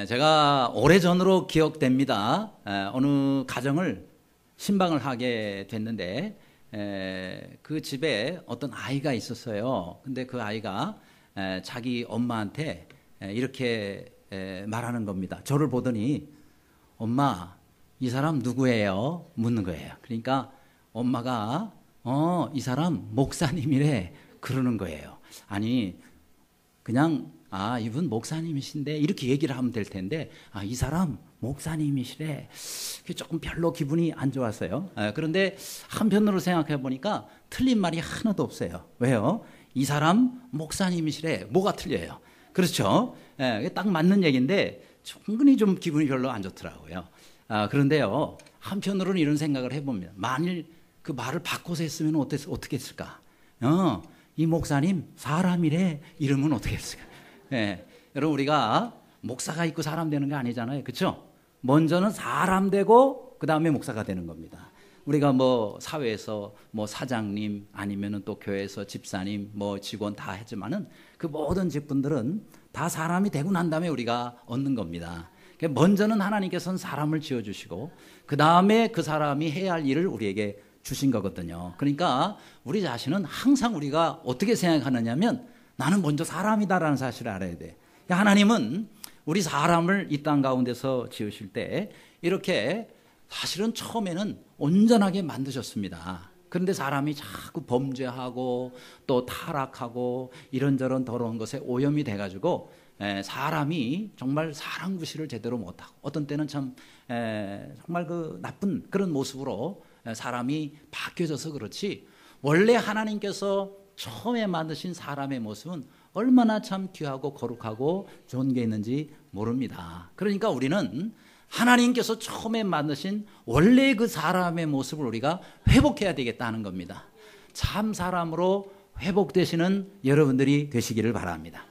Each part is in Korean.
제가 오래전으로 기억됩니다. 어느 가정을 신방을 하게 됐는데 그 집에 어떤 아이가 있었어요. 근데 그 아이가 자기 엄마한테 이렇게 말하는 겁니다. 저를 보더니 엄마, 이 사람 누구예요? 묻는 거예요. 그러니까 엄마가 이 사람 목사님이래 그러는 거예요. 아니 그냥 이분 목사님이신데 이렇게 얘기를 하면 될 텐데 이 사람 목사님이시래. 조금 별로 기분이 안 좋았어요. 그런데 한편으로 생각해 보니까 틀린 말이 하나도 없어요. 왜요? 이 사람 목사님이시래. 뭐가 틀려요? 그렇죠? 딱 맞는 얘기인데 충분히 좀 기분이 별로 안 좋더라고요. 그런데요, 한편으로는 이런 생각을 해봅니다. 만일 그 말을 바꿔서 했으면 어떻게 했을까? 이 목사님 사람이래 이러면 어떻게 했을까? 여러분, 우리가 목사가 있고 사람 되는 거 아니잖아요. 그렇죠? 먼저는 사람 되고 그 다음에 목사가 되는 겁니다. 우리가 뭐 사회에서 뭐 사장님 아니면은 또 교회에서 집사님 뭐 직원 다 했지만은 그 모든 직분들은 다 사람이 되고 난 다음에 우리가 얻는 겁니다. 먼저는 하나님께서는 사람을 지어주시고 그 다음에 그 사람이 해야 할 일을 우리에게 주신 거거든요. 그러니까 우리 자신은 항상 우리가 어떻게 생각하느냐면 나는 먼저 사람이다라는 사실을 알아야 돼. 하나님은 우리 사람을 이 땅 가운데서 지으실 때 이렇게 사실은 처음에는 온전하게 만드셨습니다. 그런데 사람이 자꾸 범죄하고 또 타락하고 이런저런 더러운 것에 오염이 돼가지고 사람이 정말 사람 구실을 제대로 못하고 어떤 때는 참 정말 그 나쁜 그런 모습으로 사람이 바뀌어져서 그렇지, 원래 하나님께서 처음에 만드신 사람의 모습은 얼마나 참 귀하고 거룩하고 좋은 게 있는지 모릅니다. 그러니까 우리는 하나님께서 처음에 만드신 원래 그 사람의 모습을 우리가 회복해야 되겠다는 겁니다. 참 사람으로 회복되시는 여러분들이 되시기를 바랍니다.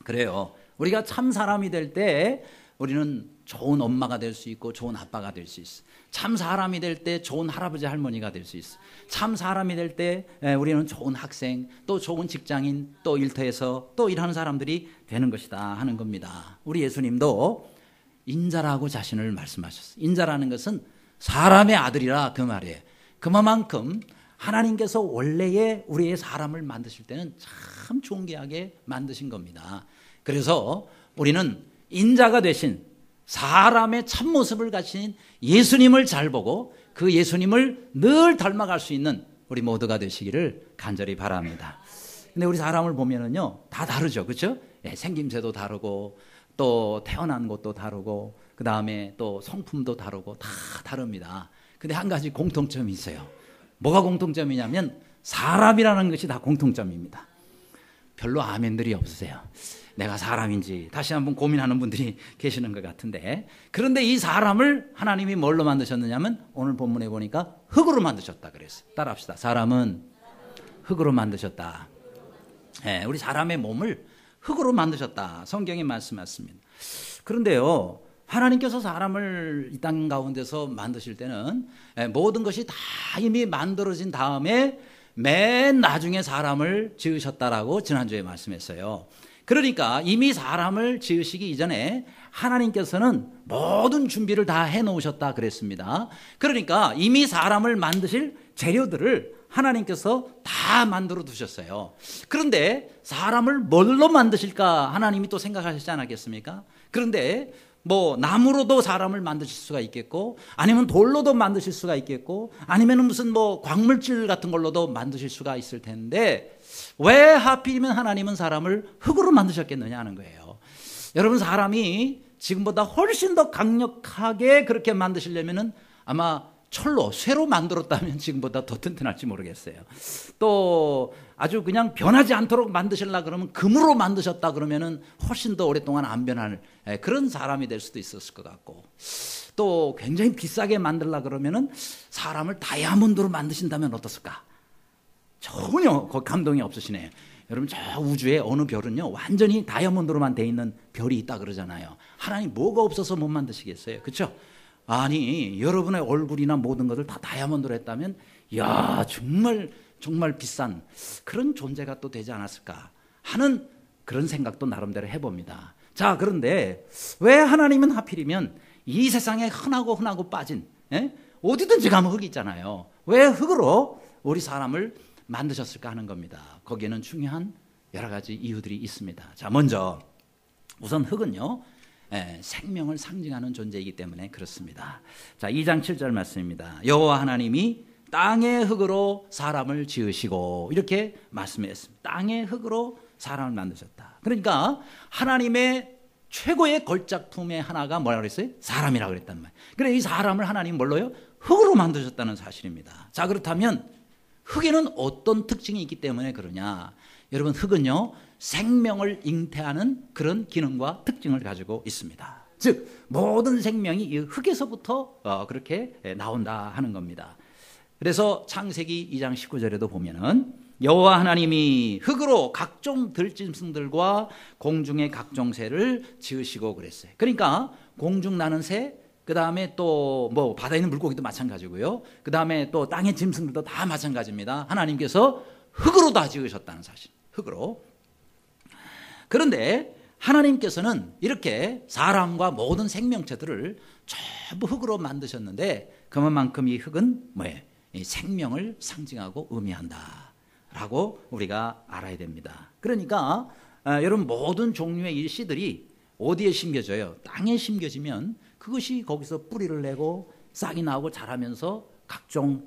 그래요. 우리가 참 사람이 될 때 우리는 좋은 엄마가 될 수 있고 좋은 아빠가 될 수 있어. 참 사람이 될 때 좋은 할아버지 할머니가 될 수 있어. 참 사람이 될 때 우리는 좋은 학생, 또 좋은 직장인, 또 일터에서 또 일하는 사람들이 되는 것이다 하는 겁니다. 우리 예수님도 인자라고 자신을 말씀하셨어요. 인자라는 것은 사람의 아들이라 그 말이에요. 그만큼 하나님께서 원래의 우리의 사람을 만드실 때는 참 존귀하게 만드신 겁니다. 그래서 우리는 인자가 되신 사람의 참모습을 가진 예수님을 잘 보고 그 예수님을 늘 닮아갈 수 있는 우리 모두가 되시기를 간절히 바랍니다. 근데 우리 사람을 보면은요, 다 다르죠. 그렇죠? 생김새도 다르고 또 태어난 곳도 다르고 그 다음에 또 성품도 다르고 다 다릅니다. 근데 한 가지 공통점이 있어요. 뭐가 공통점이냐면 사람이라는 것이 다 공통점입니다. 별로 아멘들이 없으세요. 내가 사람인지 다시 한번 고민하는 분들이 계시는 것 같은데, 그런데 이 사람을 하나님이 뭘로 만드셨느냐면 오늘 본문에 보니까 흙으로 만드셨다 그랬어요. 따라합시다. 사람은 흙으로 만드셨다. 우리 사람의 몸을 흙으로 만드셨다. 성경이 말씀하십니다. 그런데요, 하나님께서 사람을 이 땅 가운데서 만드실 때는 모든 것이 다 이미 만들어진 다음에 맨 나중에 사람을 지으셨다라고 지난주에 말씀했어요. 그러니까 이미 사람을 지으시기 이전에 하나님께서는 모든 준비를 다 해놓으셨다 그랬습니다. 그러니까 이미 사람을 만드실 재료들을 하나님께서 다 만들어 두셨어요. 그런데 사람을 뭘로 만드실까 하나님이 또 생각하시지 않았겠습니까? 그런데 뭐 나무로도 사람을 만드실 수가 있겠고, 아니면 돌로도 만드실 수가 있겠고, 아니면 무슨 뭐 광물질 같은 걸로도 만드실 수가 있을 텐데 왜 하필이면 하나님은 사람을 흙으로 만드셨겠느냐 하는 거예요. 여러분, 사람이 지금보다 훨씬 더 강력하게 그렇게 만드시려면은 아마 철로, 쇠로 만들었다면 지금보다 더 튼튼할지 모르겠어요. 또 아주 그냥 변하지 않도록 만드시려고 그러면 금으로 만드셨다 그러면은 훨씬 더 오랫동안 안 변할 그런 사람이 될 수도 있었을 것 같고, 또 굉장히 비싸게 만들려고 그러면은 사람을 다이아몬드로 만드신다면 어떻을까? 전혀 감동이 없으시네요. 여러분, 저 우주의 어느 별은요 완전히 다이아몬드로만 돼 있는 별이 있다 그러잖아요. 하나님 뭐가 없어서 못 만드시겠어요? 그렇죠? 아니, 여러분의 얼굴이나 모든 것을 다 다이아몬드로 했다면 야, 정말 비싼 그런 존재가 또 되지 않았을까 하는 그런 생각도 나름대로 해봅니다. 자, 그런데 왜 하나님은 하필이면 이 세상에 흔하고 빠진, 어디든지 가면 흙이 있잖아요. 왜 흙으로 우리 사람을 만드셨을까 하는 겁니다. 거기에는 중요한 여러 가지 이유들이 있습니다. 자, 먼저 우선 흙은요, 생명을 상징하는 존재이기 때문에 그렇습니다. 자, 2장 7절 말씀입니다. 여호와 하나님이 땅의 흙으로 사람을 지으시고, 이렇게 말씀했습니다. 땅의 흙으로 사람을 만드셨다. 그러니까 하나님의 최고의 걸작품의 하나가 뭐라고 그랬어요? 사람이라고 그랬단 말이에요. 그래, 이 사람을 하나님 뭘로요? 흙으로 만드셨다는 사실입니다. 자, 그렇다면 흙에는 어떤 특징이 있기 때문에 그러냐? 여러분, 흙은요, 생명을 잉태하는 그런 기능과 특징을 가지고 있습니다. 즉, 모든 생명이 이 흙에서부터 그렇게 나온다 하는 겁니다. 그래서 창세기 2장 19절에도 보면은 여호와 하나님이 흙으로 각종 들짐승들과 공중의 각종 새를 지으시고 그랬어요. 그러니까 공중 나는 새, 그 다음에 또 뭐 바다에 있는 물고기도 마찬가지고요. 그 다음에 또 땅의 짐승들도 다 마찬가지입니다. 하나님께서 흙으로 다 지으셨다는 사실. 흙으로. 그런데 하나님께서는 이렇게 사람과 모든 생명체들을 전부 흙으로 만드셨는데, 그만큼 이 흙은 뭐예요? 이 생명을 상징하고 의미한다 라고 우리가 알아야 됩니다. 그러니까 여러분, 모든 종류의 이 씨들이 어디에 심겨져요? 땅에 심겨지면 그것이 거기서 뿌리를 내고 싹이 나오고 자라면서 각종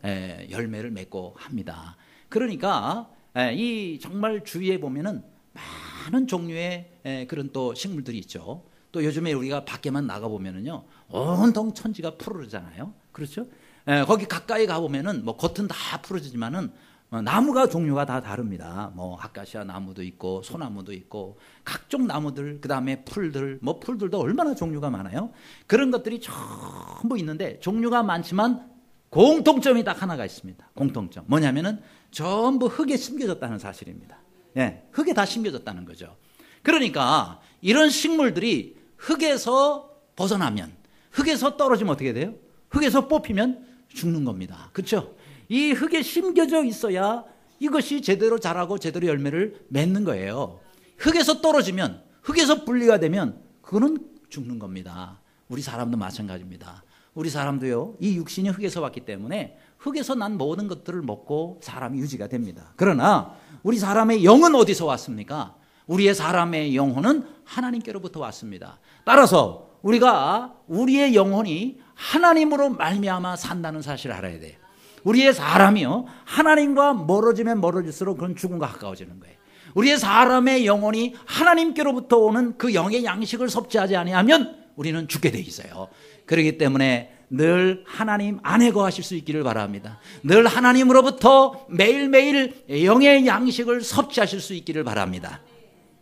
열매를 맺고 합니다. 그러니까 이 정말 주위에 보면은 많은 종류의 그런 또 식물들이 있죠. 또 요즘에 우리가 밖에만 나가보면은요, 온통 천지가 푸르르잖아요. 그렇죠? 거기 가까이 가보면은 뭐 겉은 다 푸르지만은 나무가 종류가 다 다릅니다. 뭐 아카시아 나무도 있고 소나무도 있고 각종 나무들, 그 다음에 풀들, 뭐 풀들도 얼마나 종류가 많아요. 그런 것들이 전부 있는데 종류가 많지만 공통점이 딱 하나가 있습니다. 공통점 뭐냐면은 전부 흙에 심겨졌다는 사실입니다. 흙에 다 심겨졌다는 거죠. 그러니까 이런 식물들이 흙에서 벗어나면, 흙에서 떨어지면 어떻게 돼요? 흙에서 뽑히면 죽는 겁니다. 그렇죠? 이 흙에 심겨져 있어야 이것이 제대로 자라고 제대로 열매를 맺는 거예요. 흙에서 떨어지면, 흙에서 분리가 되면 그거는 죽는 겁니다. 우리 사람도 마찬가지입니다. 우리 사람도요, 이 육신이 흙에서 왔기 때문에 흙에서 난 모든 것들을 먹고 사람이 유지가 됩니다. 그러나 우리 사람의 영은 어디서 왔습니까? 우리의 사람의 영혼은 하나님께로부터 왔습니다. 따라서 우리가 우리의 영혼이 하나님으로 말미암아 산다는 사실을 알아야 돼요. 우리의 사람이요, 하나님과 멀어지면 멀어질수록 그건 죽음과 가까워지는 거예요. 우리의 사람의 영혼이 하나님께로부터 오는 그 영의 양식을 섭취하지 아니하면 우리는 죽게 돼 있어요. 그렇기 때문에 늘 하나님 안에 거하실 수 있기를 바랍니다. 늘 하나님으로부터 매일매일 영의 양식을 섭취하실 수 있기를 바랍니다.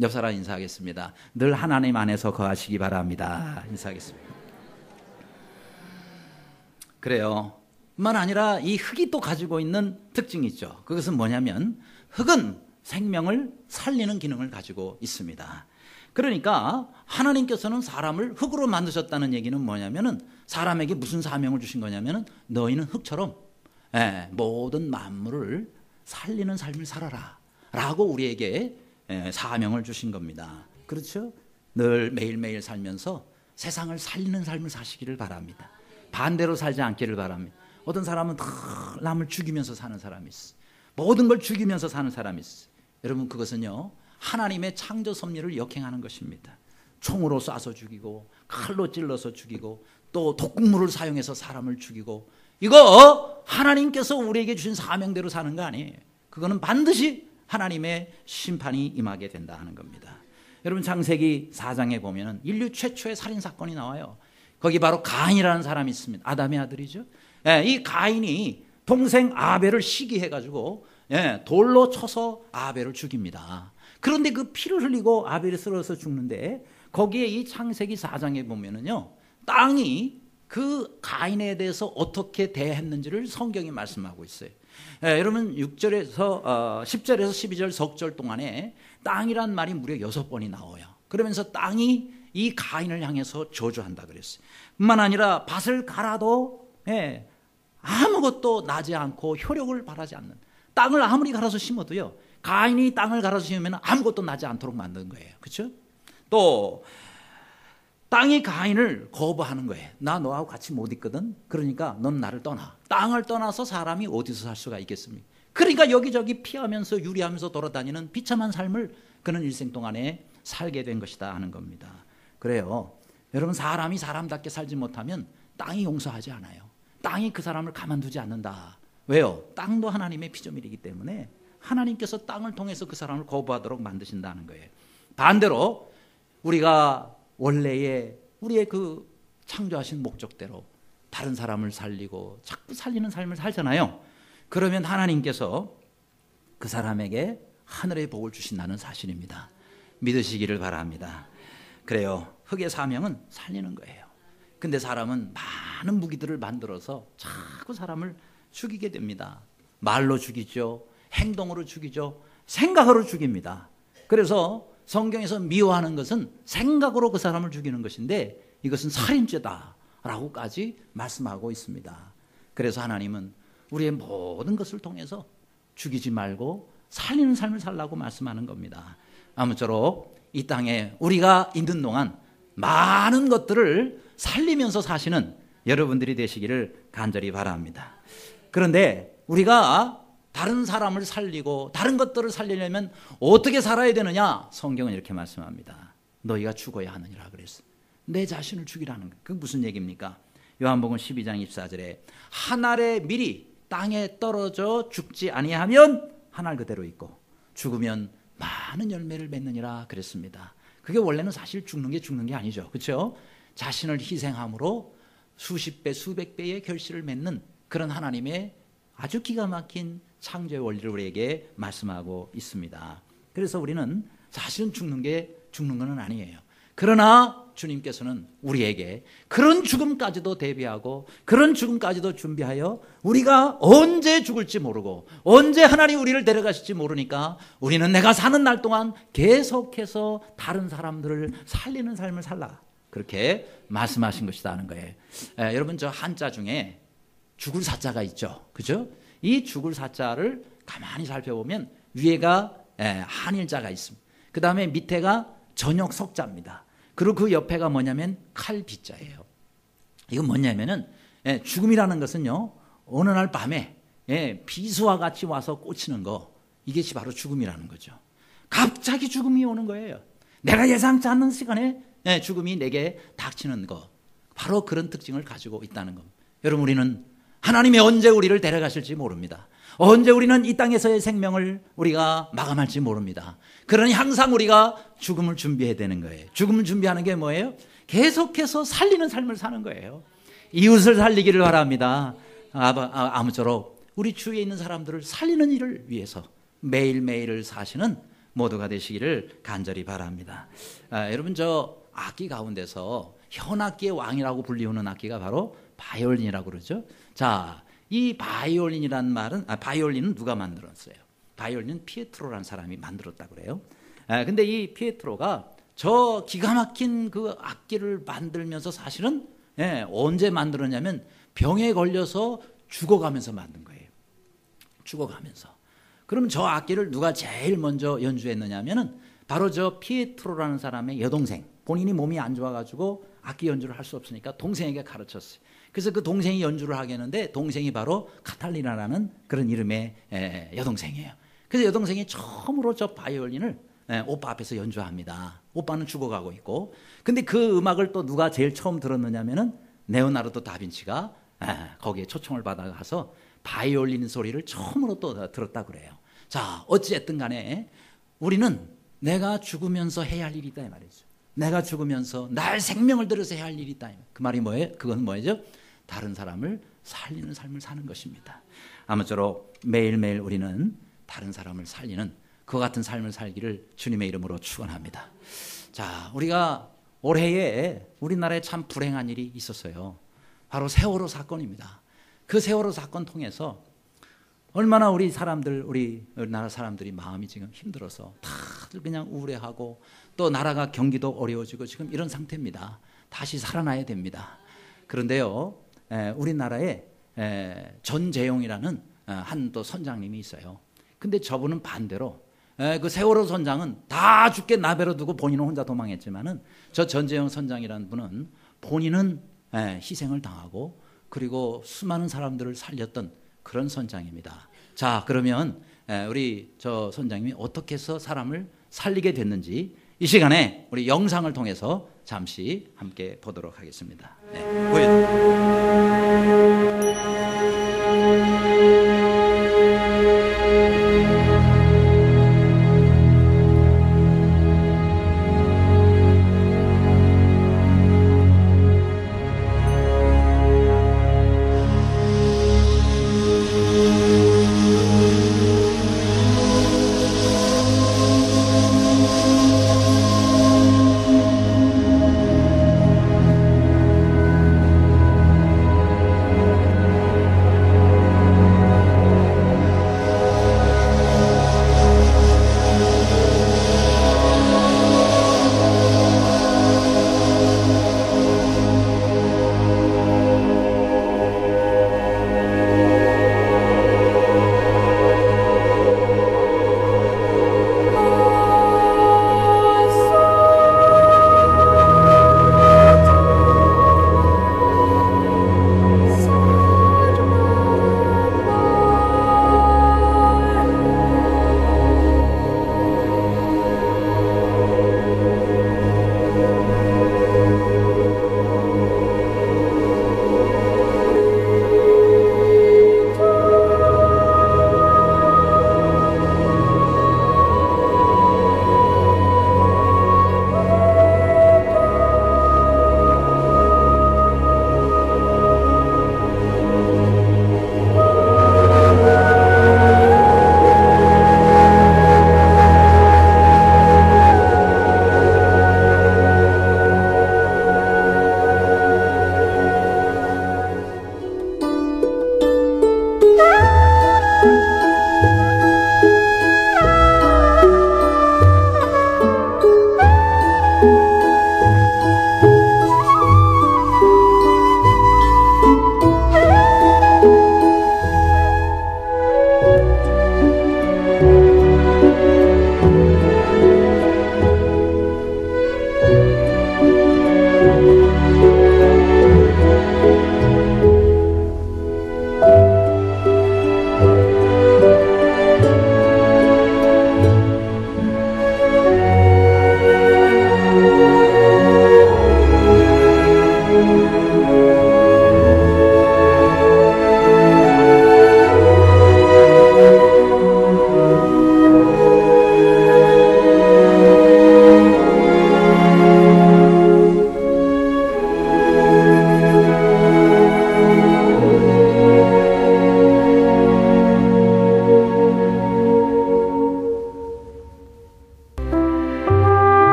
옆 사람 인사하겠습니다. 늘 하나님 안에서 거하시기 바랍니다. 인사하겠습니다. 그래요. 뿐만 아니라 이 흙이 또 가지고 있는 특징이 있죠. 그것은 뭐냐면 흙은 생명을 살리는 기능을 가지고 있습니다. 그러니까 하나님께서는 사람을 흙으로 만드셨다는 얘기는 뭐냐면은 사람에게 무슨 사명을 주신 거냐면은 너희는 흙처럼 모든 만물을 살리는 삶을 살아라 라고 우리에게 사명을 주신 겁니다. 그렇죠? 늘 매일매일 살면서 세상을 살리는 삶을 사시기를 바랍니다. 반대로 살지 않기를 바랍니다. 어떤 사람은 남을 죽이면서 사는 사람이 있어. 모든 걸 죽이면서 사는 사람이 있어. 여러분, 그것은요, 하나님의 창조 섭리를 역행하는 것입니다. 총으로 쏴서 죽이고 칼로 찔러서 죽이고 또 독극물을 사용해서 사람을 죽이고, 이거 하나님께서 우리에게 주신 사명대로 사는 거 아니에요. 그거는 반드시 하나님의 심판이 임하게 된다 하는 겁니다. 여러분, 창세기 4장에 보면 인류 최초의 살인사건이 나와요. 거기 바로 가인이라는 사람이 있습니다. 아담의 아들이죠. 이 가인이 동생 아벨을 시기해가지고 돌로 쳐서 아벨을 죽입니다. 그런데 그 피를 흘리고 아벨이 쓰러져서 죽는데, 거기에 이 창세기 4장에 보면은요, 땅이 그 가인에 대해서 어떻게 대했는지를 성경이 말씀하고 있어요. 여러분, 6절에서 10절에서 12절 석절 동안에 땅이란 말이 무려 6번이 나와요. 그러면서 땅이 이 가인을 향해서 저주한다 그랬어요. 뿐만 아니라 밭을 갈아도 아무것도 나지 않고 효력을 발하지 않는, 땅을 아무리 갈아서 심어도요, 가인이 땅을 갈아서 심으면 아무것도 나지 않도록 만든 거예요. 그렇죠? 또 땅이 가인을 거부하는 거예요. 나 너하고 같이 못 있거든. 그러니까 넌 나를 떠나. 땅을 떠나서 사람이 어디서 살 수가 있겠습니까? 그러니까 여기저기 피하면서 유리하면서 돌아다니는 비참한 삶을 그는 일생 동안에 살게 된 것이다 하는 겁니다. 그래요. 여러분, 사람이 사람답게 살지 못하면 땅이 용서하지 않아요. 땅이 그 사람을 가만두지 않는다. 왜요? 땅도 하나님의 피조물이기 때문에 하나님께서 땅을 통해서 그 사람을 거부하도록 만드신다는 거예요. 반대로 우리가 원래의 우리의 그 창조하신 목적대로 다른 사람을 살리고 자꾸 살리는 삶을 살잖아요. 그러면 하나님께서 그 사람에게 하늘의 복을 주신다는 사실입니다. 믿으시기를 바랍니다. 그래요. 흑의 사명은 살리는 거예요. 근데 사람은 많은 무기들을 만들어서 자꾸 사람을 죽이게 됩니다. 말로 죽이죠. 행동으로 죽이죠. 생각으로 죽입니다. 그래서 성경에서 미워하는 것은 생각으로 그 사람을 죽이는 것인데 이것은 살인죄다라고까지 말씀하고 있습니다. 그래서 하나님은 우리의 모든 것을 통해서 죽이지 말고 살리는 삶을 살라고 말씀하는 겁니다. 아무쪼록 이 땅에 우리가 있는 동안 많은 것들을 살리면서 사시는 여러분들이 되시기를 간절히 바랍니다. 그런데 우리가 다른 사람을 살리고 다른 것들을 살리려면 어떻게 살아야 되느냐? 성경은 이렇게 말씀합니다. 너희가 죽어야 하느니라 그랬어. 내 자신을 죽이라는 거. 그게 무슨 얘기입니까? 요한복음 12장 24절에 한 알의 밀이 땅에 떨어져 죽지 아니하면 한 알 그대로 있고 죽으면 많은 열매를 맺느니라 그랬습니다. 그게 원래는 사실 죽는 게 아니죠. 그렇죠? 자신을 희생함으로 수십 배, 수백 배의 결실을 맺는 그런 하나님의 아주 기가 막힌 창조의 원리를 우리에게 말씀하고 있습니다. 그래서 우리는 사실은 죽는 건 아니에요. 그러나 주님께서는 우리에게 그런 죽음까지도 대비하고 그런 죽음까지도 준비하여 우리가 언제 죽을지 모르고 언제 하나님 우리를 데려가실지 모르니까 우리는 내가 사는 날 동안 계속해서 다른 사람들을 살리는 삶을 살라. 그렇게 말씀하신 것이다 하는 거예요. 여러분, 저 한자 중에 죽을 사자가 있죠. 그죠? 이 죽을 사자를 가만히 살펴보면 위에가 한일자가 있습니다. 그 다음에 밑에가 저녁 석자입니다. 그리고 그 옆에가 뭐냐면 칼비자예요. 이건 뭐냐면은 죽음이라는 것은요, 어느 날 밤에 비수와 같이 와서 꽂히는 거, 이것이 바로 죽음이라는 거죠. 갑자기 죽음이 오는 거예요. 내가 예상치 않는 시간에 죽음이 내게 닥치는 거, 바로 그런 특징을 가지고 있다는 겁니다. 여러분, 우리는 하나님이 언제 우리를 데려가실지 모릅니다. 언제 우리는 이 땅에서의 생명을 우리가 마감할지 모릅니다. 그러니 항상 우리가 죽음을 준비해야 되는 거예요. 죽음을 준비하는 게 뭐예요? 계속해서 살리는 삶을 사는 거예요. 이웃을 살리기를 바랍니다. 아무쪼록 우리 주위에 있는 사람들을 살리는 일을 위해서 매일매일을 사시는 모두가 되시기를 간절히 바랍니다. 여러분, 저 악기 가운데서 현악기의 왕이라고 불리우는 악기가 바로 바이올린이라고 그러죠. 자, 이 바이올린이란 말은, 바이올린은 누가 만들었어요? 바이올린은 피에트로라는 사람이 만들었다고 그래요. 근데 이 피에트로가 저 기가 막힌 그 악기를 만들면서 사실은 언제 만들었냐면 병에 걸려서 죽어가면서 만든 거예요. 죽어가면서. 그럼 저 악기를 누가 제일 먼저 연주했느냐면은 바로 저 피에트로라는 사람의 여동생. 본인이 몸이 안 좋아가지고 악기 연주를 할 수 없으니까 동생에게 가르쳤어요. 그래서 그 동생이 연주를 하게 했는데 동생이 바로 카탈리나라는 그런 이름의 여동생이에요. 그래서 여동생이 처음으로 저 바이올린을 오빠 앞에서 연주합니다. 오빠는 죽어가고 있고. 근데 그 음악을 또 누가 제일 처음 들었느냐면은 레오나르도 다빈치가 거기에 초청을 받아가서 바이올린 소리를 처음으로 또 들었다고 그래요. 자, 어찌됐든 간에 우리는 내가 죽으면서 해야 할 일이 있다 이 말이죠. 내가 죽으면서 날 생명을 들여서 해야 할 일이 있다. 그 말이 뭐예요? 그건 뭐죠? 다른 사람을 살리는 삶을 사는 것입니다. 아무쪼록 매일매일 우리는 다른 사람을 살리는 그 같은 삶을 살기를 주님의 이름으로 축원합니다. 자, 우리가 올해에 우리나라에 참 불행한 일이 있었어요. 바로 세월호 사건입니다. 그 세월호 사건 통해서 얼마나 우리나라 사람들이 마음이 지금 힘들어서 다들 그냥 우울해하고 또 나라가 경기도 어려워지고 지금 이런 상태입니다. 다시 살아나야 됩니다. 그런데요, 우리나라에 전재용이라는 한 또 선장님이 있어요. 근데 저분은 반대로 그 세월호 선장은 다 죽게 나베려 두고 본인은 혼자 도망했지만은 저 전재영 선장이라는 분은 본인은 희생을 당하고 그리고 수많은 사람들을 살렸던 그런 선장입니다. 자, 그러면 우리 저 선장님이 어떻게 해서 사람을 살리게 됐는지 이 시간에 우리 영상을 통해서 잠시 함께 보도록 하겠습니다. 네,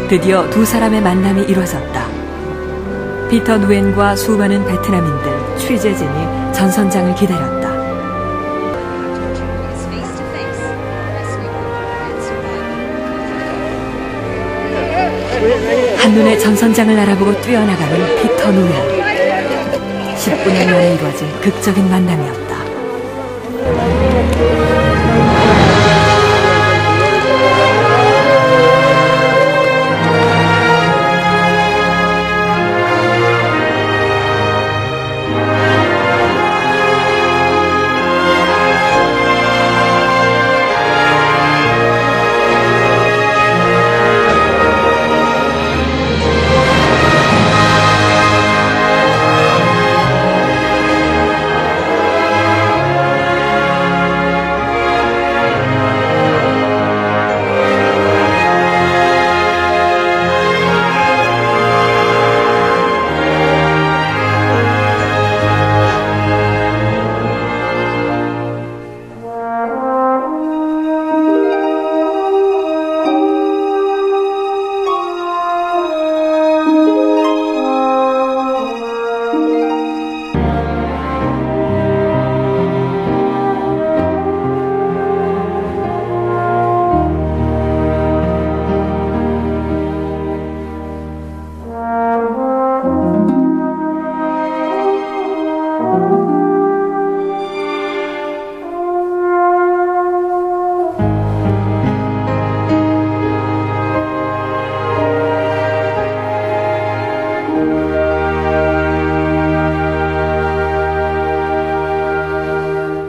드디어 두 사람의 만남이 이루어졌다. 피터 누엔과 수많은 베트남인들, 취재진이 전 선장을 기다렸다. 한눈에 전 선장을 알아보고 뛰어나가는 피터 누엔. 19년 만에 이루어진 극적인 만남이었다.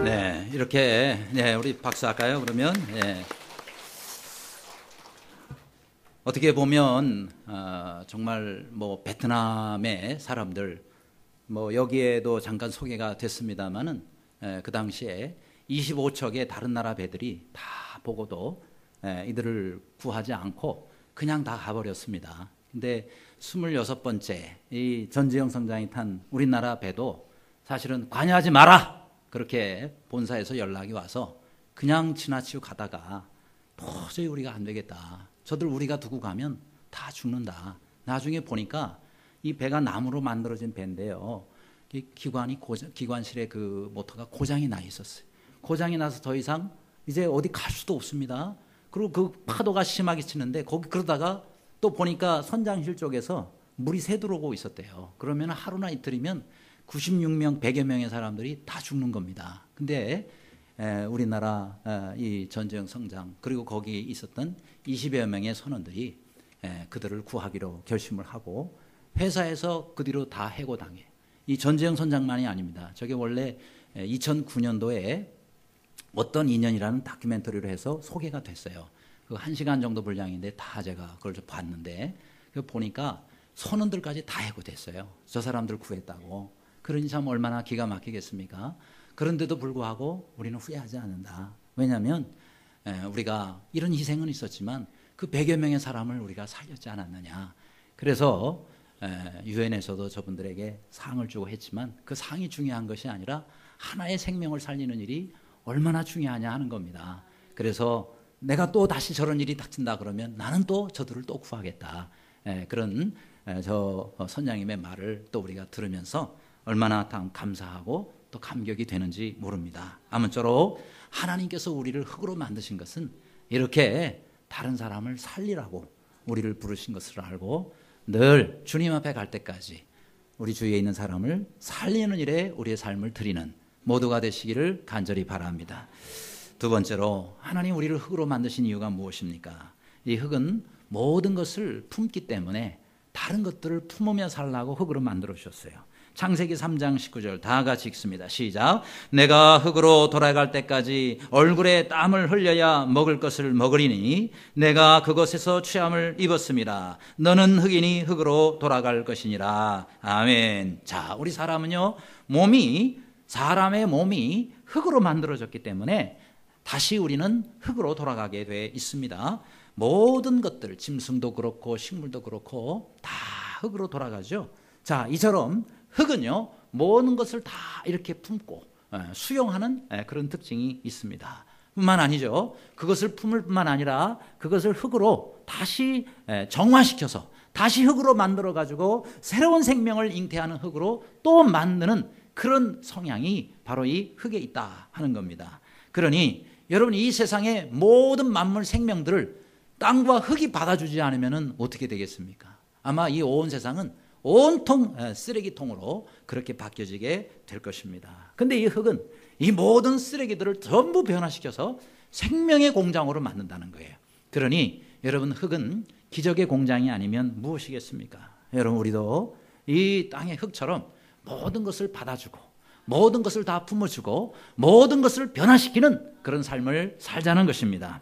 네, 이렇게 우리 박수할까요? 그러면 어떻게 보면 정말 뭐 베트남의 사람들 뭐 여기에도 잠깐 소개가 됐습니다만은 그 당시에 25척의 다른 나라 배들이 다 보고도 이들을 구하지 않고 그냥 다 가버렸습니다. 근데 26번째 이 전지영 성장이 탄 우리나라 배도 사실은 관여하지 마라 그렇게 본사에서 연락이 와서 그냥 지나치고 가다가 도저히 우리가 안 되겠다. 저들 우리가 두고 가면 다 죽는다. 나중에 보니까 이 배가 나무로 만들어진 배인데요. 기관실에 그 모터가 고장이 나 있었어요. 고장이 나서 더 이상 이제 어디 갈 수도 없습니다. 그리고 그 파도가 심하게 치는데 거기 그러다가 또 보니까 선장실 쪽에서 물이 새 들어오고 있었대요. 그러면 하루나 이틀이면 96명, 100여 명의 사람들이 다 죽는 겁니다. 근데 우리나라 이 전지영 성장 그리고 거기 있었던 20여 명의 선원들이 그들을 구하기로 결심을 하고 회사에서 그 뒤로 다 해고당해. 이 전지영 선장만이 아닙니다. 저게 원래 2009년도에 어떤 인연이라는 다큐멘터리로 해서 소개가 됐어요. 그 1시간 정도 분량인데 다 제가 그걸 좀 봤는데 보니까 선원들까지 다 해고됐어요. 저 사람들 구했다고. 그러니 참 얼마나 기가 막히겠습니까? 그런데도 불구하고 우리는 후회하지 않는다. 왜냐하면 우리가 이런 희생은 있었지만 그 100여 명의 사람을 우리가 살렸지 않았느냐. 그래서 유엔에서도 저분들에게 상을 주고 했지만 그 상이 중요한 것이 아니라 하나의 생명을 살리는 일이 얼마나 중요하냐 하는 겁니다. 그래서 내가 또 다시 저런 일이 닥친다 그러면 나는 또 저들을 또 구하겠다. 그런 저 선장님의 말을 또 우리가 들으면서 얼마나 감사하고 또 감격이 되는지 모릅니다. 아무쪼록 하나님께서 우리를 흙으로 만드신 것은 이렇게 다른 사람을 살리라고 우리를 부르신 것을 알고 늘 주님 앞에 갈 때까지 우리 주위에 있는 사람을 살리는 일에 우리의 삶을 드리는 모두가 되시기를 간절히 바랍니다. 두 번째로 하나님 우리를 흙으로 만드신 이유가 무엇입니까? 이 흙은 모든 것을 품기 때문에 다른 것들을 품으며 살라고 흙으로 만들어 주셨어요. 창세기 3장 19절 다 같이 읽습니다. 시작. 내가 흙으로 돌아갈 때까지 얼굴에 땀을 흘려야 먹을 것을 먹으리니 내가 그것에서 취함을 입었습니다. 너는 흙이니 흙으로 돌아갈 것이니라. 아멘. 자, 우리 사람은요, 사람의 몸이 흙으로 만들어졌기 때문에 다시 우리는 흙으로 돌아가게 돼 있습니다. 모든 것들, 짐승도 그렇고 식물도 그렇고 다 흙으로 돌아가죠. 자, 이처럼 흙은요, 모든 것을 다 이렇게 품고 수용하는 그런 특징이 있습니다. 뿐만 아니죠. 그것을 품을 뿐만 아니라 그것을 흙으로 다시 정화시켜서 다시 흙으로 만들어가지고 새로운 생명을 잉태하는 흙으로 또 만드는 그런 성향이 바로 이 흙에 있다 하는 겁니다. 그러니 여러분 이 세상의 모든 만물 생명들을 땅과 흙이 받아주지 않으면 어떻게 되겠습니까? 아마 이 온 세상은 온통 쓰레기통으로 그렇게 바뀌어지게 될 것입니다. 근데 이 흙은 이 모든 쓰레기들을 전부 변화시켜서 생명의 공장으로 만든다는 거예요. 그러니 여러분 흙은 기적의 공장이 아니면 무엇이겠습니까? 여러분 우리도 이 땅의 흙처럼 모든 것을 받아주고 모든 것을 다 품어주고 모든 것을 변화시키는 그런 삶을 살자는 것입니다.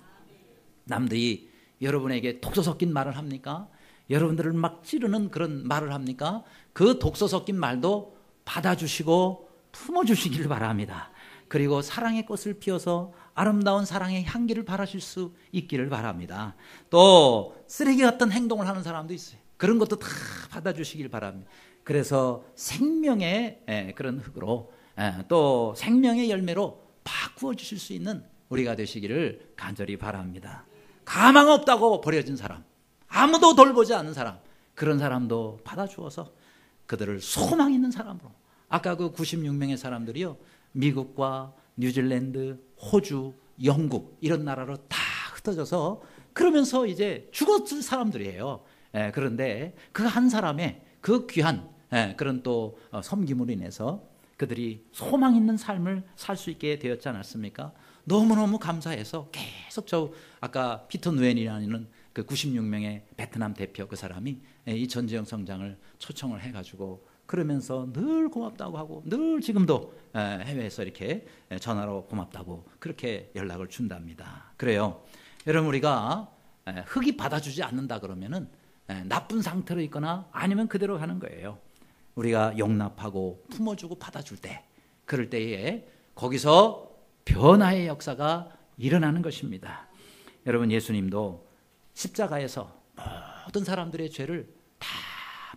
남들이 여러분에게 독소 섞인 말을 합니까? 여러분들을 막 찌르는 그런 말을 합니까? 그 독소 섞인 말도 받아주시고 품어주시길 바랍니다. 그리고 사랑의 꽃을 피워서 아름다운 사랑의 향기를 바라실 수 있기를 바랍니다. 또 쓰레기 같은 행동을 하는 사람도 있어요. 그런 것도 다 받아주시길 바랍니다. 그래서 생명의 그런 흙으로 또 생명의 열매로 바꾸어 주실 수 있는 우리가 되시기를 간절히 바랍니다. 가망 없다고 버려진 사람, 아무도 돌보지 않는 사람, 그런 사람도 받아주어서 그들을 소망 있는 사람으로, 아까 그 96명의 사람들이요, 미국과 뉴질랜드, 호주, 영국 이런 나라로 다 흩어져서 그러면서 이제 죽었을 사람들이에요. 그런데 그 한 사람의 그 귀한 그런 또 섬김으로 인해서 그들이 소망 있는 삶을 살 수 있게 되었지 않았습니까? 너무너무 감사해서 계속 아까 피터 누엔이라는 그 96명의 베트남 대표 그 사람이 이 전지영 성장을 초청을 해가지고 그러면서 늘 고맙다고 하고 늘 지금도 해외에서 이렇게 전화로 고맙다고 그렇게 연락을 준답니다. 그래요. 여러분 우리가 흙이 받아주지 않는다 그러면은 나쁜 상태로 있거나 아니면 그대로 가는 거예요. 우리가 용납하고 품어주고 받아줄 때 그럴 때에 거기서 변화의 역사가 일어나는 것입니다. 여러분 예수님도 십자가에서 모든 사람들의 죄를 다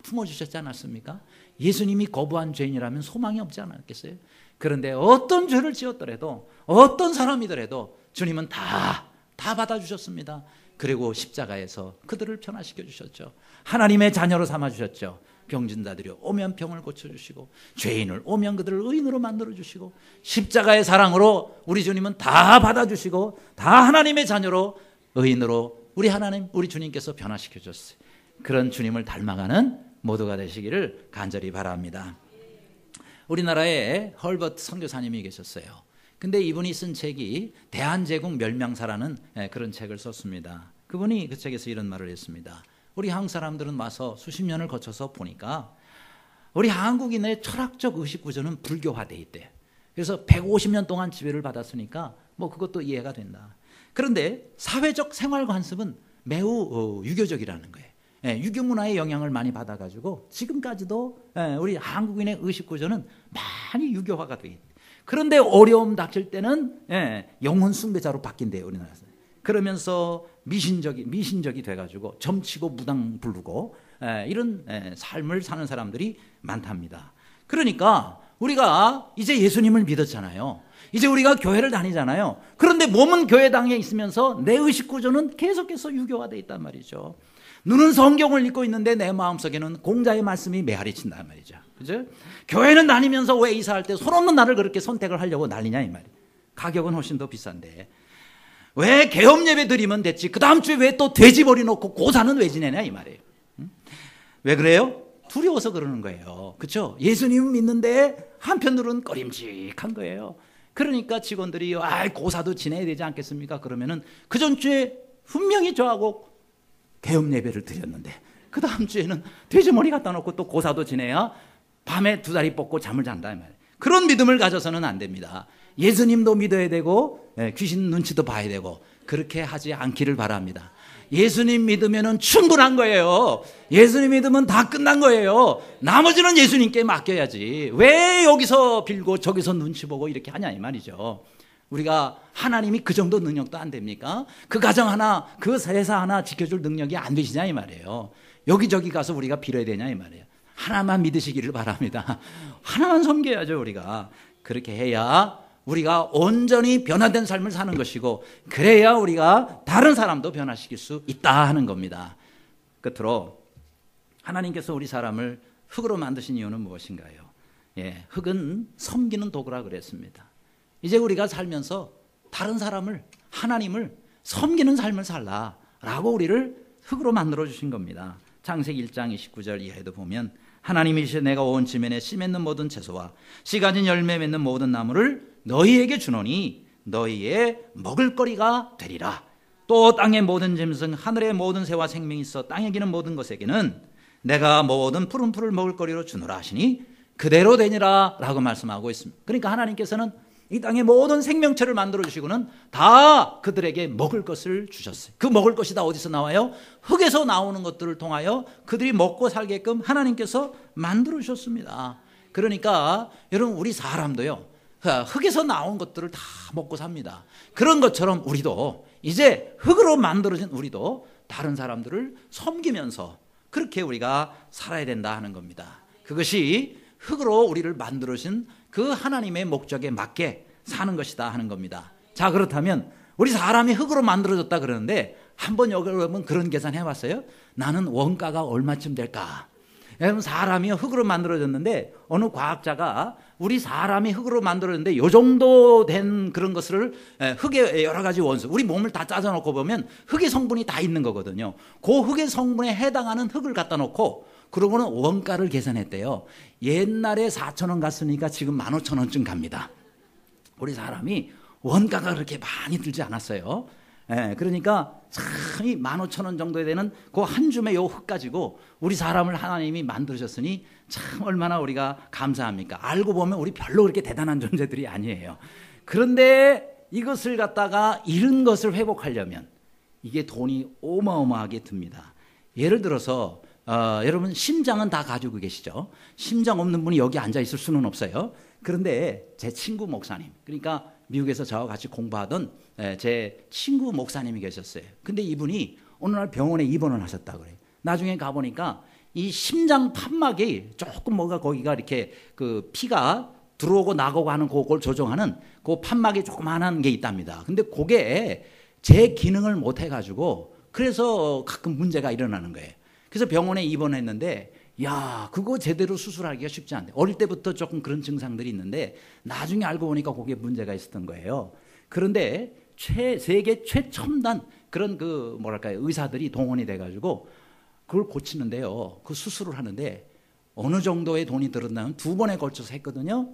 품어주셨지 않았습니까? 예수님이 거부한 죄인이라면 소망이 없지 않았겠어요? 그런데 어떤 죄를 지었더라도 어떤 사람이더라도 주님은 다 받아주셨습니다. 그리고 십자가에서 그들을 변화시켜 주셨죠. 하나님의 자녀로 삼아주셨죠. 병진자들이 오면 병을 고쳐주시고 죄인을 오면 그들을 의인으로 만들어주시고 십자가의 사랑으로 우리 주님은 다 받아주시고 다 하나님의 자녀로 의인으로 우리 하나님 우리 주님께서 변화시켜 주셨어요. 그런 주님을 닮아가는 모두가 되시기를 간절히 바랍니다. 우리나라에 헐버트 선교사님이 계셨어요. 근데 이분이 쓴 책이 대한제국 멸망사라는 그런 책을 썼습니다. 그분이 그 책에서 이런 말을 했습니다. 우리 한국 사람들은 와서 수십 년을 거쳐서 보니까 우리 한국인의 철학적 의식 구조는 불교화되어 있대요. 그래서 150년 동안 지배를 받았으니까 뭐 그것도 이해가 된다. 그런데 사회적 생활 관습은 매우 유교적이라는 거예요. 유교 문화의 영향을 많이 받아가지고 지금까지도 우리 한국인의 의식 구조는 많이 유교화가 돼 있대요. 그런데 어려움 닥칠 때는 영혼 숭배자로 바뀐대요, 우리나라에서. 그러면서 미신적이 돼가지고 점치고 무당 부르고 이런 삶을 사는 사람들이 많답니다. 그러니까 우리가 이제 예수님을 믿었잖아요. 이제 우리가 교회를 다니잖아요. 그런데 몸은 교회당에 있으면서 내 의식 구조는 계속해서 유교화되어 있단 말이죠. 눈은 성경을 읽고 있는데 내 마음속에는 공자의 말씀이 메아리 친단 말이죠. 그죠? 교회는 다니면서 왜 이사할 때 손 없는 나를 그렇게 선택을 하려고 난리냐 이 말이에요. 가격은 훨씬 더 비싼데 왜 개업 예배 드리면 됐지 그 다음 주에 왜 또 돼지머리 놓고 고사는 왜 지내냐 이 말이에요. 왜 그래요? 두려워서 그러는 거예요. 그렇죠? 예수님 믿는데 한편으로는 꺼림직한 거예요. 그러니까 직원들이 고사도 지내야 되지 않겠습니까? 그러면은 그 전주에 분명히 저하고 개업 예배를 드렸는데 그 다음 주에는 돼지머리 갖다 놓고 또 고사도 지내야 밤에 두 다리 뻗고 잠을 잔다 이 말이에요. 그런 믿음을 가져서는 안 됩니다. 예수님도 믿어야 되고 귀신 눈치도 봐야 되고 그렇게 하지 않기를 바랍니다. 예수님 믿으면 충분한 거예요. 예수님 믿으면 다 끝난 거예요. 나머지는 예수님께 맡겨야지. 왜 여기서 빌고 저기서 눈치 보고 이렇게 하냐 이 말이죠. 우리가 하나님이 그 정도 능력도 안 됩니까? 그 가정 하나, 그 회사 하나 지켜줄 능력이 안 되시냐 이 말이에요. 여기저기 가서 우리가 빌어야 되냐 이 말이에요. 하나만 믿으시기를 바랍니다. 하나만 섬겨야죠 우리가. 그렇게 해야 우리가 온전히 변화된 삶을 사는 것이고 그래야 우리가 다른 사람도 변화시킬 수 있다 하는 겁니다. 끝으로 하나님께서 우리 사람을 흙으로 만드신 이유는 무엇인가요? 흙은 섬기는 도구라 그랬습니다. 이제 우리가 살면서 다른 사람을 하나님을 섬기는 삶을 살라라고 우리를 흙으로 만들어 주신 겁니다. 창세기 1장 29절 이하에도 보면 하나님이시여 내가 온 지면에 씨 맺는 모든 채소와 씨 가진 열매 맺는 모든 나무를 너희에게 주노니 너희의 먹을거리가 되리라. 또 땅의 모든 짐승 하늘의 모든 새와 생명이 있어 땅에 기는 모든 것에게는 내가 모든 푸른 풀을 먹을거리로 주노라 하시니 그대로 되니라 라고 말씀하고 있습니다. 그러니까 하나님께서는 이 땅의 모든 생명체를 만들어 주시고는 다 그들에게 먹을 것을 주셨어요. 그 먹을 것이 다 어디서 나와요? 흙에서 나오는 것들을 통하여 그들이 먹고 살게끔 하나님께서 만들어 주셨습니다. 그러니까 여러분 우리 사람도요 흙에서 나온 것들을 다 먹고 삽니다. 그런 것처럼 우리도 이제 흙으로 만들어진 우리도 다른 사람들을 섬기면서 그렇게 우리가 살아야 된다 하는 겁니다. 그것이 흙으로 우리를 만들어진 그 하나님의 목적에 맞게 사는 것이다 하는 겁니다. 자, 그렇다면 우리 사람이 흙으로 만들어졌다 그러는데 한번 여러분 그런 계산 해봤어요? 나는 원가가 얼마쯤 될까? 여러분 사람이 흙으로 만들어졌는데 어느 과학자가 우리 사람이 흙으로 만들어졌는데 요 정도 된 그런 것을 흙의 여러 가지 원소 우리 몸을 다 짜져놓고 보면 흙의 성분이 다 있는 거거든요. 그 흙의 성분에 해당하는 흙을 갖다 놓고 그러고는 원가를 계산했대요. 옛날에 4,000원 갔으니까 지금 15,000원쯤 갑니다. 우리 사람이 원가가 그렇게 많이 들지 않았어요. 그러니까 참이 15,000원 정도 되는 그 한 줌의 요 흙 가지고 우리 사람을 하나님이 만드셨으니 참 얼마나 우리가 감사합니까? 알고 보면 우리 별로 그렇게 대단한 존재들이 아니에요. 그런데 이것을 갖다가 잃은 것을 회복하려면 이게 돈이 어마어마하게 듭니다. 예를 들어서 여러분 심장은 다 가지고 계시죠? 심장 없는 분이 여기 앉아 있을 수는 없어요. 그런데 제 친구 목사님, 그러니까 미국에서 저와 같이 공부하던 제 친구 목사님이 계셨어요. 근데 이분이 어느 날 병원에 입원을 하셨다고 그래요. 나중에 가보니까 이 심장 판막이 조금 뭐가 거기가 이렇게 그 피가 들어오고 나가고 하는 그걸 조정하는 그 판막이 조그만한 게 있답니다. 근데 그게 제 기능을 못 해가지고 그래서 가끔 문제가 일어나는 거예요. 그래서 병원에 입원했는데 야, 그거 제대로 수술하기가 쉽지 않대. 어릴 때부터 조금 그런 증상들이 있는데 나중에 알고 보니까 거기에 문제가 있었던 거예요. 그런데 세계 최첨단 그런 그 뭐랄까요 의사들이 동원이 돼가지고 그걸 고치는데요. 그 수술을 하는데 어느 정도의 돈이 들었냐면 2번에 걸쳐서 했거든요.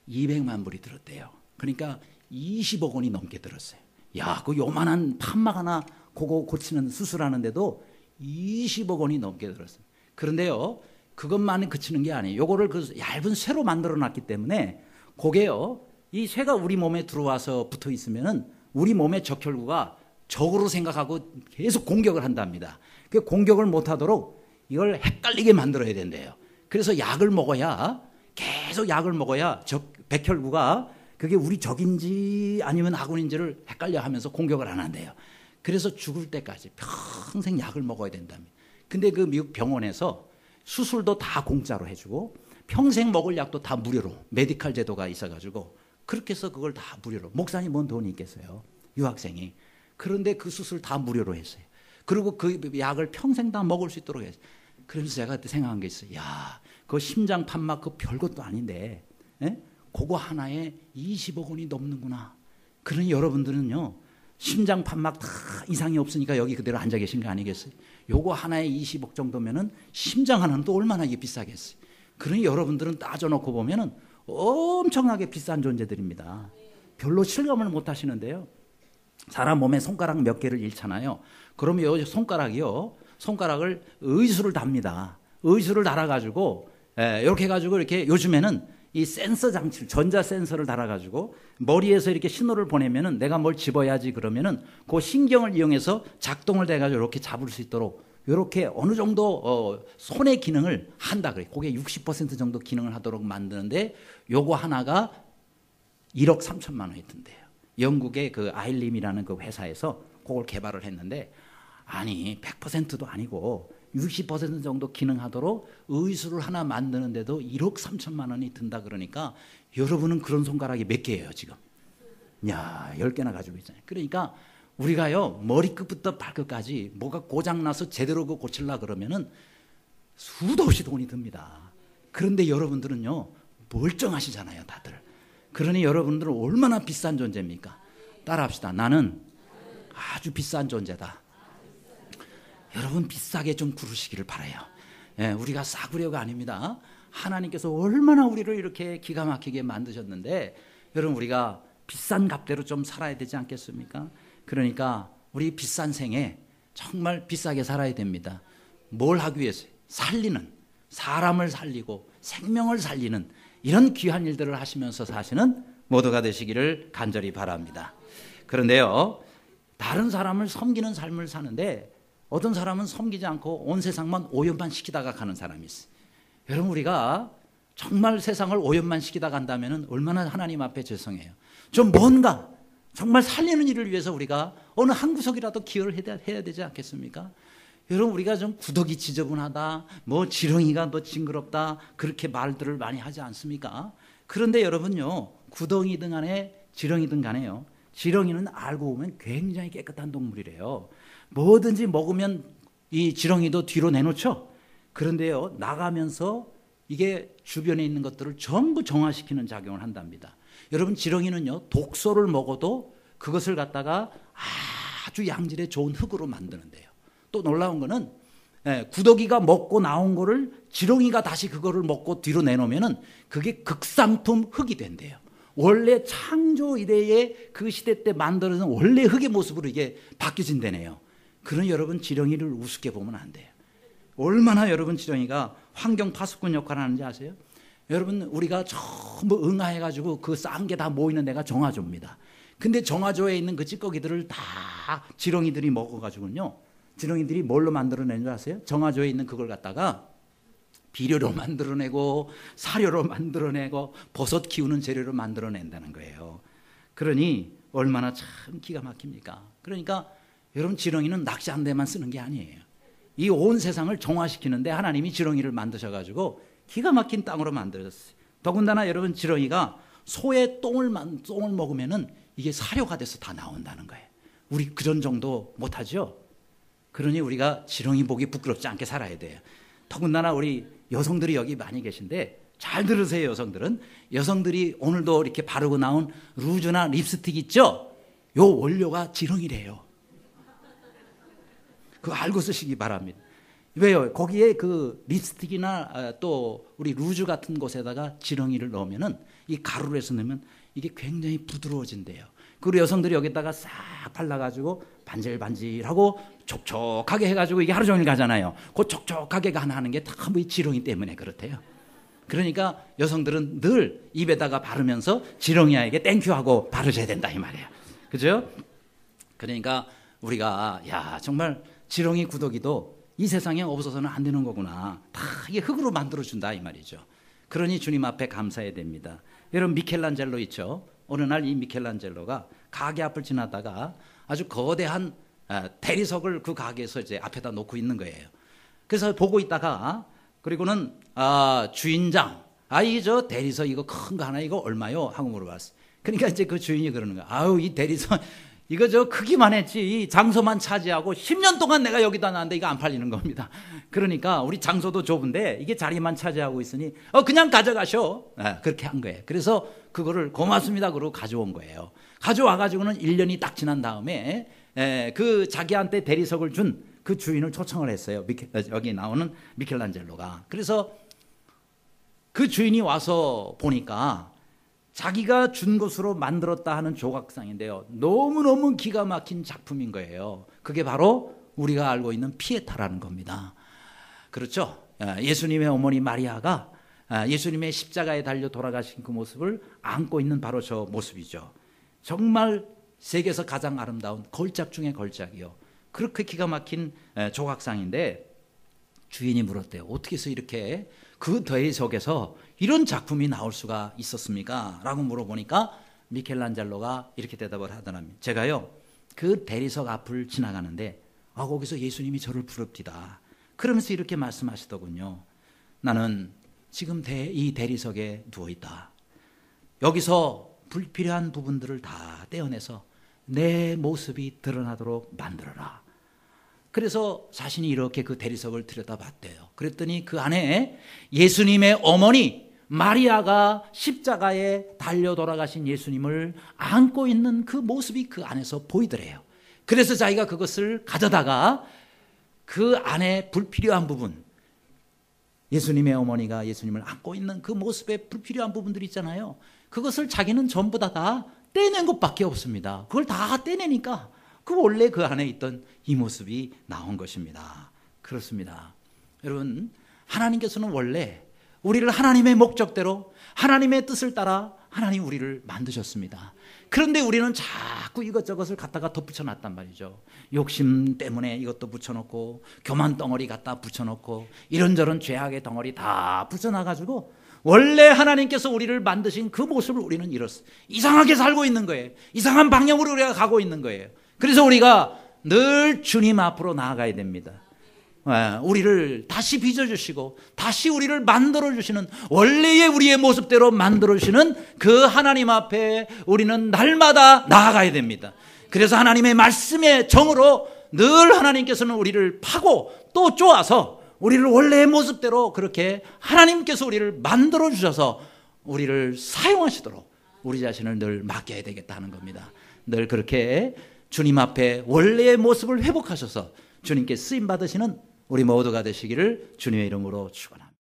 200만 불이 들었대요. 그러니까 20억 원이 넘게 들었어요. 야, 그 요만한 판막 하나 그거 고치는 수술하는데도 20억 원이 넘게 들었어요. 그런데요, 그것만이 그치는 게 아니에요. 요거를 그 얇은 쇠로 만들어 놨기 때문에 그게요, 이 쇠가 우리 몸에 들어와서 붙어 있으면은 우리 몸의 적혈구가 적으로 생각하고 계속 공격을 한답니다. 그 공격을 못 하도록 이걸 헷갈리게 만들어야 된대요. 그래서 약을 먹어야 계속 약을 먹어야 백혈구가 그게 우리 적인지 아니면 아군인지를 헷갈려 하면서 공격을 안 한대요. 그래서 죽을 때까지 평생 약을 먹어야 된답니다. 근데 그 미국 병원에서 수술도 다 공짜로 해주고 평생 먹을 약도 다 무료로 메디칼 제도가 있어가지고 그렇게 해서 그걸 다 무료로 목사님 뭔 돈이 있겠어요. 유학생이. 그런데 그 수술 다 무료로 했어요. 그리고 그 약을 평생 다 먹을 수 있도록 했어요. 그래서 제가 그때 생각한 게 있어요. 야, 그 심장 판막 그 별것도 아닌데 그거 하나에 20억 원이 넘는구나. 그러니 여러분들은요. 심장 판막 다 이상이 없으니까 여기 그대로 앉아 계신 거 아니겠어요? 요거 하나에 20억 정도면은 심장 하나는 또 얼마나 이게 비싸겠어요? 그러니 여러분들은 따져놓고 보면은 엄청나게 비싼 존재들입니다. 별로 실감을 못 하시는데요. 사람 몸에 손가락 몇 개를 잃잖아요. 그러면 요 손가락을 의수를 답니다. 의수를 달아가지고 이렇게 해가지고 이렇게 요즘에는 이 센서 장치, 전자 센서를 달아가지고 머리에서 이렇게 신호를 보내면은 내가 뭘 집어야지 그러면은 그 신경을 이용해서 작동을 돼가지고 이렇게 잡을 수 있도록 이렇게 어느 정도 손의 기능을 한다 그래. 그게 60% 정도 기능을 하도록 만드는데 요거 하나가 1억 3천만 원이 든대요. 영국의 그 아일림이라는 그 회사에서 그걸 개발을 했는데 아니 100%도 아니고 60% 정도 기능하도록 의수를 하나 만드는데도 1억 3천만 원이 든다 그러니까 여러분은 그런 손가락이 몇 개예요 지금? 야, 10개나 가지고 있잖아요. 그러니까 우리가요 머리끝부터 발끝까지 뭐가 고장나서 제대로 그 고치려 그러면은 수도 없이 돈이 듭니다. 그런데 여러분들은요 멀쩡하시잖아요 다들. 그러니 여러분들은 얼마나 비싼 존재입니까? 따라합시다. 나는 아주 비싼 존재다. 여러분 비싸게 좀 구르시기를 바라요. 우리가 싸구려가 아닙니다. 하나님께서 얼마나 우리를 이렇게 기가 막히게 만드셨는데 여러분 우리가 비싼 값대로 좀 살아야 되지 않겠습니까? 그러니까 우리 비싼 생에 정말 비싸게 살아야 됩니다. 뭘 하기 위해서? 살리는, 사람을 살리고 생명을 살리는 이런 귀한 일들을 하시면서 사시는 모두가 되시기를 간절히 바랍니다. 그런데요, 다른 사람을 섬기는 삶을 사는데 어떤 사람은 섬기지 않고 온 세상만 오염만 시키다가 가는 사람이 있어요. 여러분 우리가 정말 세상을 오염만 시키다 간다면 얼마나 하나님 앞에 죄송해요. 좀 뭔가 정말 살리는 일을 위해서 우리가 어느 한 구석이라도 기여를 해야 되지 않겠습니까? 여러분 우리가 좀 구더기 지저분하다, 뭐 지렁이가 뭐 징그럽다 그렇게 말들을 많이 하지 않습니까? 그런데 여러분요 구덩이든 간에 지렁이든 간에요 지렁이는 알고 보면 굉장히 깨끗한 동물이래요. 뭐든지 먹으면 이 지렁이도 뒤로 내놓죠. 그런데요 나가면서 이게 주변에 있는 것들을 전부 정화시키는 작용을 한답니다. 여러분 지렁이는요 독소를 먹어도 그것을 갖다가 아주 양질의 좋은 흙으로 만드는데요. 또 놀라운 거는 구더기가 먹고 나온 거를 지렁이가 다시 그거를 먹고 뒤로 내놓으면은 그게 극상품 흙이 된대요. 원래 창조 이래의 그 시대 때 만들어진 원래 흙의 모습으로 이게 바뀌어진다네요. 그런 여러분 지렁이를 우습게 보면 안 돼요. 얼마나 여러분 지렁이가 환경 파수꾼 역할을 하는지 아세요? 여러분 우리가 전부 응아해가지고 그 싼 게 다 모이는 데가 정화조입니다. 근데 정화조에 있는 그 찌꺼기들을 다 지렁이들이 먹어가지고요. 지렁이들이 뭘로 만들어내는 줄 아세요? 정화조에 있는 그걸 갖다가 비료로 만들어내고 사료로 만들어내고 버섯 키우는 재료로 만들어낸다는 거예요. 그러니 얼마나 참 기가 막힙니까? 그러니까 여러분 지렁이는 낚시하는 데만 쓰는 게 아니에요. 이 온 세상을 정화시키는데 하나님이 지렁이를 만드셔가지고 기가 막힌 땅으로 만들었어요. 더군다나 여러분 지렁이가 소의 똥을 먹으면은 이게 사료가 돼서 다 나온다는 거예요. 우리 그런 정도 못하죠? 그러니 우리가 지렁이 보기 부끄럽지 않게 살아야 돼요. 더군다나 우리 여성들이 여기 많이 계신데 잘 들으세요. 여성들이 오늘도 이렇게 바르고 나온 루즈나 립스틱 있죠? 요 원료가 지렁이래요. 그거 알고 쓰시기 바랍니다. 왜요? 거기에 그 립스틱이나 또 우리 루즈 같은 곳에다가 지렁이를 넣으면은 이 가루를 해서 넣으면 이게 굉장히 부드러워진대요. 그리고 여성들이 여기다가 싹 발라가지고 반질반질하고 촉촉하게 해가지고 이게 하루 종일 가잖아요. 그 촉촉하게 하는 게 다 이 지렁이 때문에 그렇대요. 그러니까 여성들은 늘 입에다가 바르면서 지렁이에게 땡큐하고 바르셔야 된다 이 말이에요. 그죠? 그러니까 우리가 야 정말 지렁이 구더기도 이 세상에 없어서는 안 되는 거구나. 다 이게 흙으로 만들어준다 이 말이죠. 그러니 주님 앞에 감사해야 됩니다. 여러분 미켈란젤로 있죠? 어느 날 이 미켈란젤로가 가게 앞을 지나다가 아주 거대한 대리석을 그 가게에서 이제 앞에다 놓고 있는 거예요. 그래서 보고 있다가 그리고는 주인장 이 저 대리석 이거 큰 거 하나 이거 얼마요? 하고 물어봤어요. 그러니까 이제 그 주인이 그러는 거야. 아유 이 대리석 이거 저 크기만 했지 장소만 차지하고 10년 동안 내가 여기다 놨는데 이거 안 팔리는 겁니다. 그러니까 우리 장소도 좁은데 이게 자리만 차지하고 있으니 그냥 가져가셔. 그렇게 한 거예요. 그래서 그거를 고맙습니다 그러고 가져온 거예요. 가져와 가지고는 1년이 딱 지난 다음에 그 자기한테 대리석을 준 그 주인을 초청을 했어요. 여기 나오는 미켈란젤로가. 그래서 그 주인이 와서 보니까 자기가 준 것으로 만들었다 하는 조각상인데요. 너무너무 기가 막힌 작품인 거예요. 그게 바로 우리가 알고 있는 피에타라는 겁니다. 그렇죠? 예수님의 어머니 마리아가 예수님의 십자가에 달려 돌아가신 그 모습을 안고 있는 바로 저 모습이죠. 정말 세계에서 가장 아름다운 걸작 중에 걸작이요. 그렇게 기가 막힌 조각상인데 주인이 물었대요. 어떻게 해서 이렇게 그 대리석에서 이런 작품이 나올 수가 있었습니까? 라고 물어보니까 미켈란젤로가 이렇게 대답을 하더랍니다. 제가요 그 대리석 앞을 지나가는데 거기서 예수님이 저를 부릅디다. 그러면서 이렇게 말씀하시더군요. 나는 지금 이 대리석에 누워있다. 여기서 불필요한 부분들을 다 떼어내서 내 모습이 드러나도록 만들어라. 그래서 자신이 이렇게 그 대리석을 들여다봤대요. 그랬더니 그 안에 예수님의 어머니 마리아가 십자가에 달려 돌아가신 예수님을 안고 있는 그 모습이 그 안에서 보이더래요. 그래서 자기가 그것을 가져다가 그 안에 불필요한 부분, 예수님의 어머니가 예수님을 안고 있는 그 모습에 불필요한 부분들이 있잖아요. 그것을 자기는 전부 다 떼낸 것밖에 없습니다. 그걸 다 떼내니까 그 원래 그 안에 있던 이 모습이 나온 것입니다. 그렇습니다. 여러분, 하나님께서는 원래 우리를 하나님의 목적대로 하나님의 뜻을 따라 하나님 우리를 만드셨습니다. 그런데 우리는 자꾸 이것저것을 갖다가 덧붙여 놨단 말이죠. 욕심 때문에 이것도 붙여놓고 교만 덩어리 갖다 붙여놓고 이런저런 죄악의 덩어리 다 붙여놔가지고 원래 하나님께서 우리를 만드신 그 모습을 우리는 잃었어요. 이상하게 살고 있는 거예요. 이상한 방향으로 우리가 가고 있는 거예요. 그래서 우리가 늘 주님 앞으로 나아가야 됩니다. 우리를 다시 빚어주시고 다시 우리를 만들어주시는 원래의 우리의 모습대로 만들어주시는 그 하나님 앞에 우리는 날마다 나아가야 됩니다. 그래서 하나님의 말씀의 정으로 늘 하나님께서는 우리를 파고 또 쪼아서 우리를 원래의 모습대로 그렇게 하나님께서 우리를 만들어주셔서 우리를 사용하시도록 우리 자신을 늘 맡겨야 되겠다 하는 겁니다. 늘 그렇게 주님 앞에 원래의 모습을 회복하셔서 주님께 쓰임받으시는 우리 모두가 되시기를 주님의 이름으로 축원합니다.